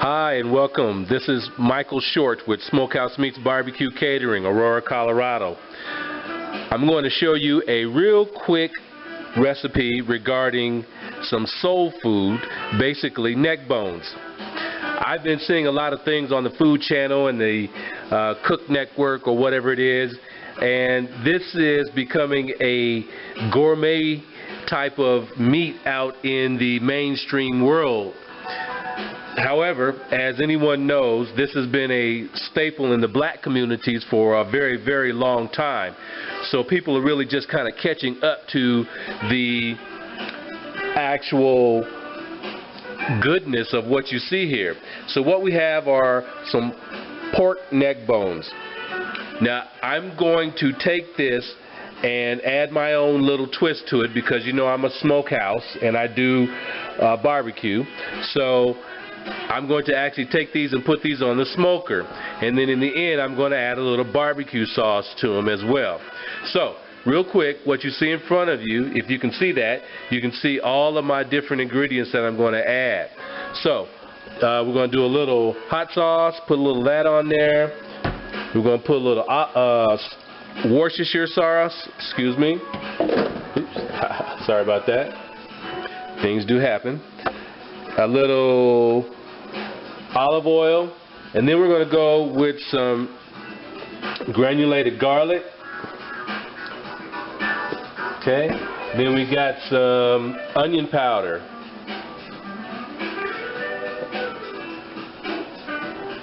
Hi and welcome. This is Michael Short with Smokehouse Meats BBQ Catering, Aurora, Colorado. I'm going to show you a real quick recipe regarding some soul food, basically neck bones. I've been seeing a lot of things on the Food Channel and the Cook Network or whatever it is, and this is becoming a gourmet type of meat out in the mainstream world. However, as anyone knows, this has been a staple in the black communities for a very, very long time. So people are really just kind of catching up to the actual goodness of what you see here. So what we have are some pork neck bones. Now, I'm going to take this and add my own little twist to it because you know I'm a smokehouse and I do barbecue. So I'm going to actually take these and put these on the smoker, and then in the end I'm going to add a little barbecue sauce to them as well. So real quick, what you see in front of you, if you can see that, you can see all of my different ingredients that I'm going to add. So we're going to do a little hot sauce, put a little of that on there. We're going to put a little Worcestershire sauce, excuse me. Oops. Sorry about that. Things do happen. A little olive oil, and then we're going to go with some granulated garlic. Okay, then we got some onion powder.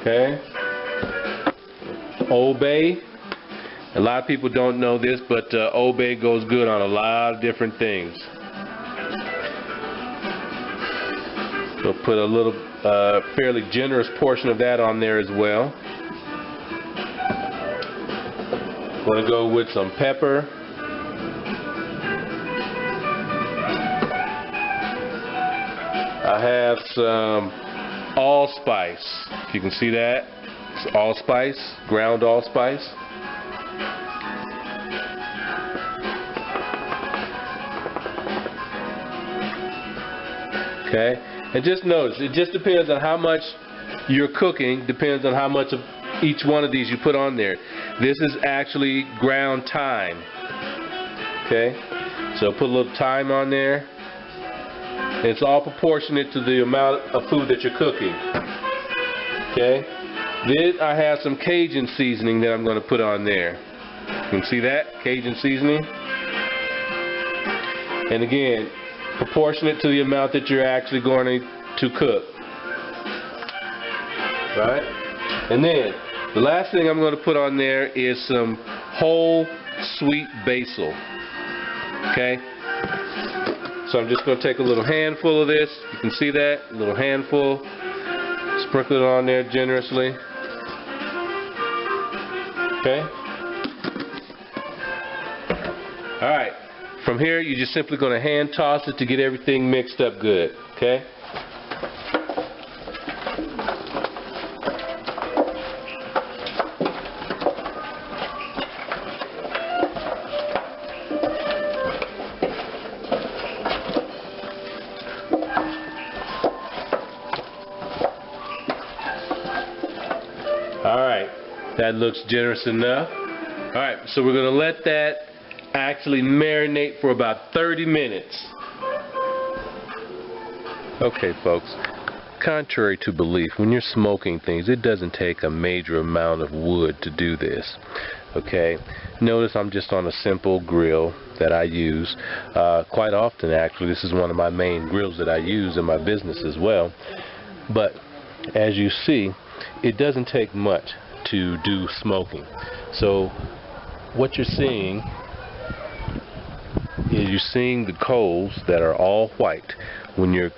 Okay, Old Bay. A lot of people don't know this, but Old Bay goes good on a lot of different things. We'll put a little fairly generous portion of that on there as well. Going to go with some pepper. I have some allspice. If you can see that, it's allspice, ground allspice. Okay. And just notice, it just depends on how much you're cooking, depends on how much of each one of these you put on there. This is actually ground thyme. Okay, so put a little thyme on there. And it's all proportionate to the amount of food that you're cooking. Okay, then I have some Cajun seasoning that I'm going to put on there. You can see that, Cajun seasoning. And again, proportionate to the amount that you're actually going to cook. Right? And then the last thing I'm going to put on there is some whole sweet basil. Okay? So I'm just going to take a little handful of this. You can see that, a little handful. Sprinkle it on there generously. Okay? Alright. From here, you're just simply going to hand toss it to get everything mixed up good, okay? Alright, that looks generous enough. Alright, so we're going to let that actually marinate for about 30 minutes. Okay folks, contrary to belief, when you're smoking things, it doesn't take a major amount of wood to do this. Okay, notice I'm just on a simple grill that I use quite often. Actually, this is one of my main grills that I use in my business as well. But as you see, it doesn't take much to do smoking. So what you're seeing is you're seeing the coals that are all white. When you're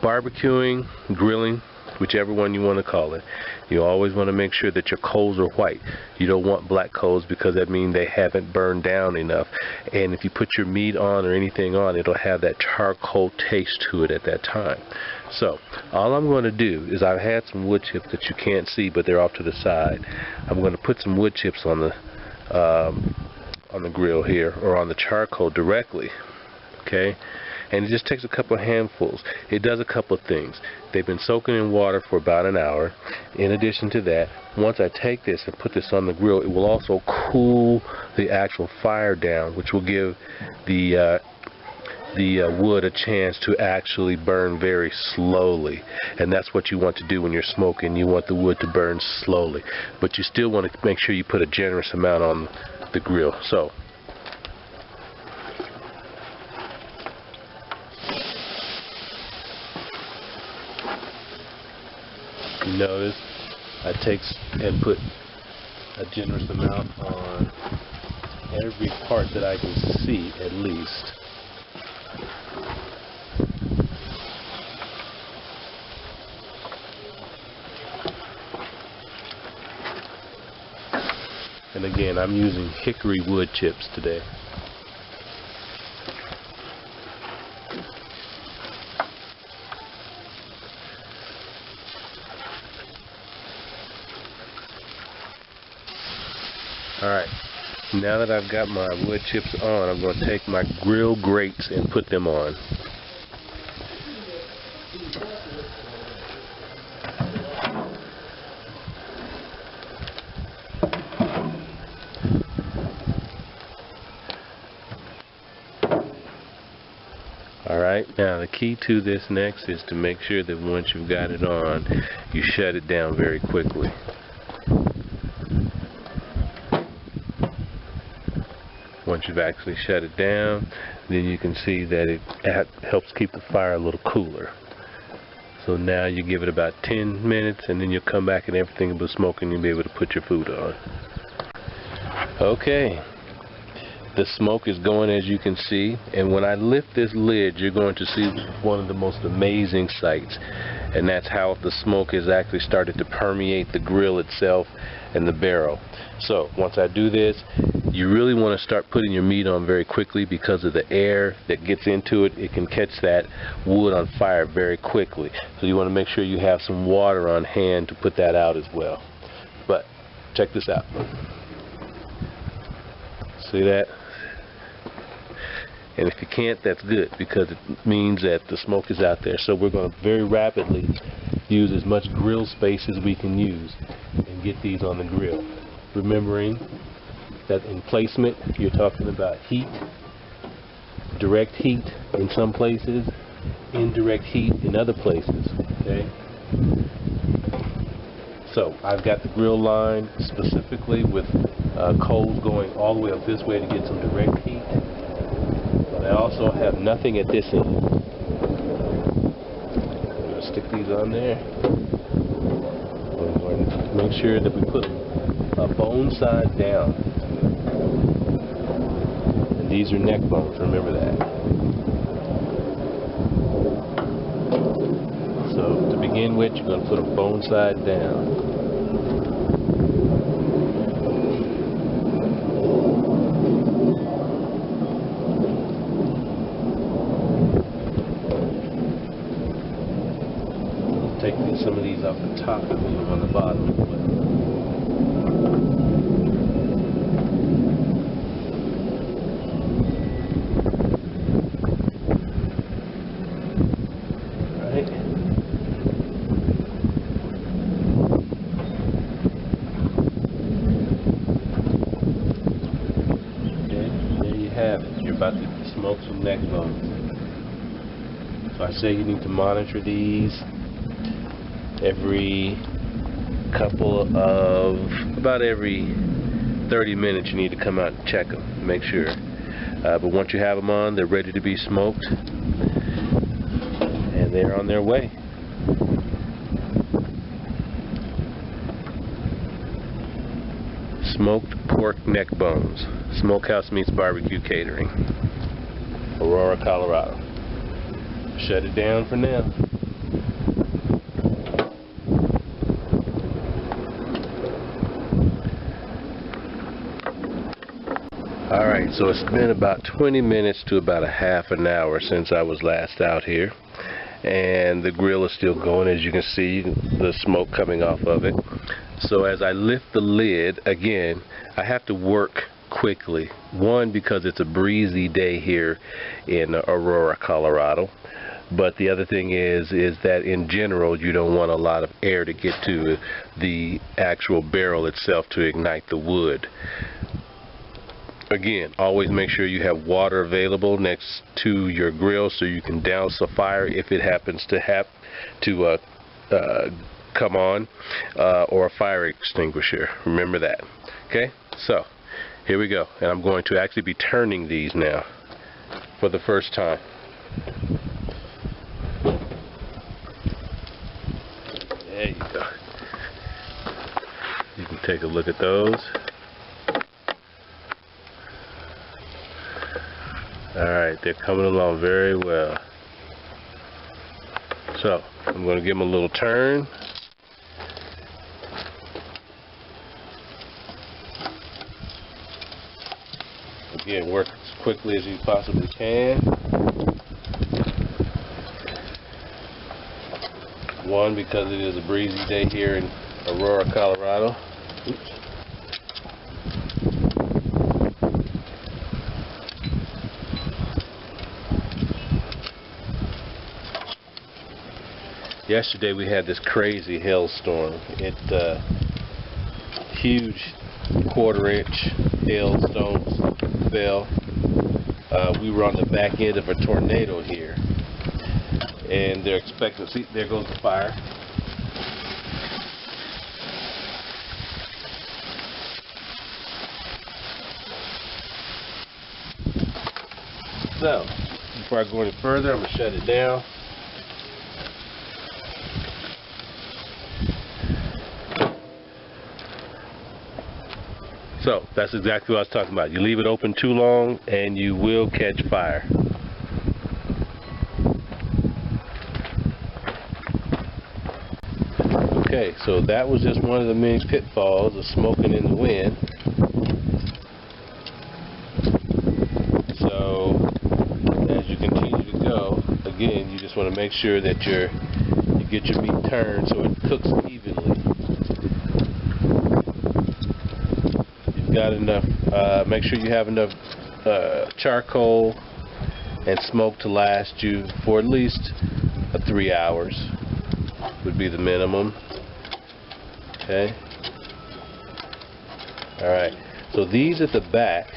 barbecuing, grilling, whichever one you want to call it, you always want to make sure that your coals are white. You don't want black coals because that means they haven't burned down enough. And if you put your meat on or anything on, it'll have that charcoal taste to it at that time. So all I'm going to do is I've had some wood chips that you can't see, but they're off to the side. I'm going to put some wood chips on the grill here, or on the charcoal directly. okay? And it just takes a couple of handfuls. It does a couple of things. They've been soaking in water for about an hour. In addition to that, once I take this and put this on the grill, it will also cool the actual fire down, which will give the wood a chance to actually burn very slowly. And that's what you want to do when you're smoking. You want the wood to burn slowly, but you still want to make sure you put a generous amount on the grill. So you notice I take and put a generous amount on every part that I can see, at least. And again, I'm using hickory wood chips today. Alright, now that I've got my wood chips on, I'm going to take my grill grates and put them on. Alright, now the key to this next is to make sure that once you've got it on, you shut it down very quickly. Once you've actually shut it down, then you can see that it helps keep the fire a little cooler. So now you give it about 10 minutes and then you'll come back and everything will be smoking and you'll be able to put your food on. Okay, the smoke is going, as you can see, and when I lift this lid you're going to see one of the most amazing sights, and that's how the smoke has actually started to permeate the grill itself and the barrel. So once I do this, you really want to start putting your meat on very quickly, because of the air that gets into it. It can catch that wood on fire very quickly. So you want to make sure you have some water on hand to put that out as well. But check this out. See that? And if you can't, that's good, because it means that the smoke is out there. So we're going to very rapidly use as much grill space as we can use and get these on the grill. Remembering that in placement, you're talking about heat, direct heat in some places, indirect heat in other places, okay? So I've got the grill line specifically with coals going all the way up this way to get some direct heat. But I also have nothing at this end. I'm going to stick these on there. We're going to make sure that we put a bone side down. And these are neck bones, remember that. So to begin with, you're going to put a bone side down. Take some of these off the top and leave them on the bottom as well. Alright. Okay, there you have it. You're about to smoke some neck bones. So I say you need to monitor these every about every 30 minutes. You need to come out and check them, make sure. But once you have them on, they're ready to be smoked, and they're on their way. Smoked pork neck bones. Smokehouse Meats Barbecue Catering, Aurora, Colorado. Shut it down for now. Alright, so it's been about 20 minutes to about a half an hour since I was last out here, and the grill is still going, as you can see the smoke coming off of it. So as I lift the lid, again, I have to work quickly. One, because it's a breezy day here in Aurora, Colorado. But the other thing is that in general you don't want a lot of air to get to the actual barrel itself to ignite the wood. Again, always make sure you have water available next to your grill so you can douse the fire if it happens to come on, or a fire extinguisher. Remember that. Okay, so here we go, and I'm going to actually be turning these now for the first time. There you go. You can take a look at those. Alright, they're coming along very well. So, I'm going to give them a little turn. Again, work as quickly as you possibly can. One, because it is a breezy day here in Aurora, Colorado. Oops. Yesterday we had this crazy hailstorm. Huge quarter-inch hailstones fell. We were on the back end of a tornado here, and they're expecting. See, there goes the fire. So, before I go any further, I'm gonna shut it down. So, that's exactly what I was talking about. You leave it open too long and you will catch fire. Okay, so that was just one of the many pitfalls of smoking in the wind. So, as you continue to go, again, you just want to make sure that you get your meat turned so it cooks evenly. Got enough, make sure you have enough charcoal and smoke to last you for at least 3 hours would be the minimum. Okay. Alright, so these at the back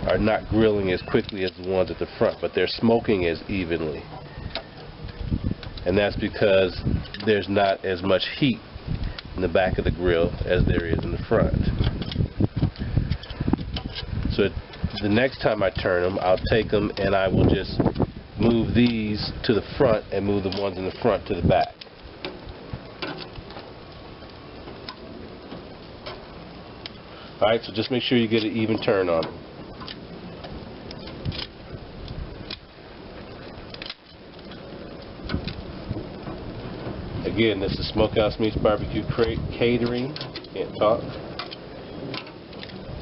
are not grilling as quickly as the ones at the front, but they're smoking as evenly, and that's because there's not as much heat in the back of the grill as there is in the front. So the next time I turn them, I'll take them and I will just move these to the front and move the ones in the front to the back. Alright, so just make sure you get an even turn on them. Again, this is Smokehouse Meats Barbecue Catering. Can't talk.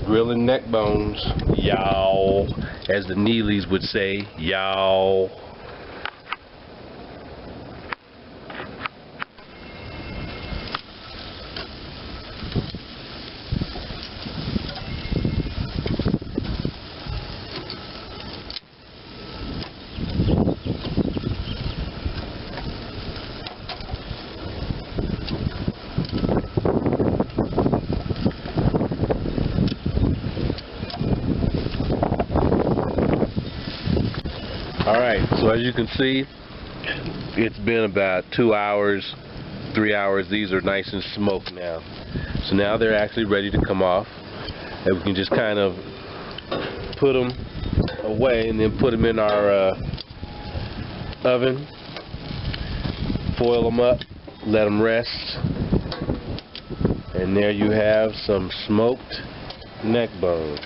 Grilling neck bones, y'all, as the Neelys would say, y'all. Alright, so as you can see, it's been about 2 hours, 3 hours. These are nice and smoked now. So now they're actually ready to come off. And we can just kind of put them away and then put them in our oven. Foil them up, let them rest. And there you have some smoked neck bones.